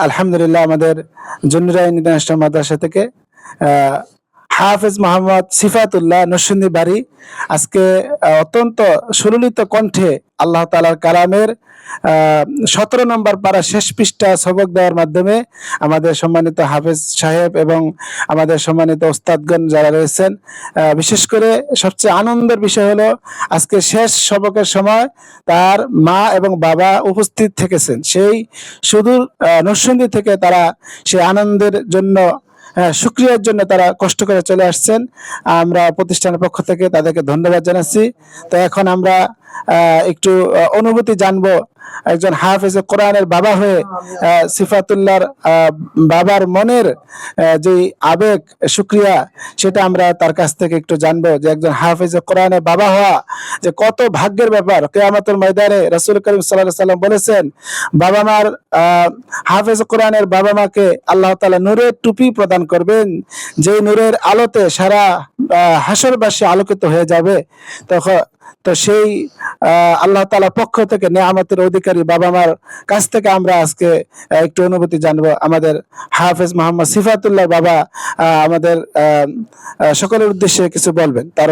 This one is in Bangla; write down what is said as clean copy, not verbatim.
আলহামদুলিল্লাহ আমাদের জুন্নুরাইন ইন্টারন্যাশনাল মাদ্রাসা থেকে হাফেজ মোহাম্মদ সিফাতুল্লাহ নরসিংদী বাড়ি আজকে অত্যন্ত সুললিত কণ্ঠে আল্লাহ তাআলার কালামের 17 নম্বর পারা শেষ পৃষ্ঠা সবক দেওয়ার মাধ্যমে আমাদের সম্মানিত হাফেজ সাহেব এবং আমাদের সম্মানিত ওস্তাদগণ যারা রয়েছেন, বিশেষ করে সবচেয়ে আনন্দের বিষয় হলো আজকে শেষ সবকের সময় তার মা এবং বাবা উপস্থিত থেকেছেন। সেই সুদূর নরসিংদী থেকে তারা সেই আনন্দের জন্য, শুক্রিয়ার জন্য তারা কষ্ট করে চলে আসছেন। আমরা প্রতিষ্ঠানের পক্ষ থেকে তাদেরকে ধন্যবাদ জানাচ্ছি। তো এখন আমরা একটু অনুভূতি জানবো একজন হাফেজে কোরআনের বাবা হয়ে সিফাতুল্লাহর বাবার মনের যে আবেগ, শুকরিয়া, সেটা আমরা তার কাছ থেকে একটু জানবো যে একজন হাফেজে কোরআনের বাবা হওয়া যে কত ভাগ্যের ব্যাপার। কিয়ামতের ময়দানে রাসূল করিম সাল্লাল্লাহু আলাইহি ওয়াসাল্লাম বলেছেন, বাবা মার হাফেজ কোরআনের বাবা মাকে আল্লাহ তাআলা নূরের টুপি প্রদান করবেন, যে নূরের আলোতে সারা হাসরবাসী আলোকিত হয়ে যাবে। তখন তো সেই আল্লাহ তাআলার পক্ষ থেকে নিয়ামতের অধিকারী বাবা মার কাছ থেকে আমরা আজকে একটু অনুভূতি জানবো। আমাদের হাফেজ মোহাম্মদ সিফাতুল্লাহ বাবা আমাদের সকলের উদ্দেশ্যে কিছু বলবেন। তার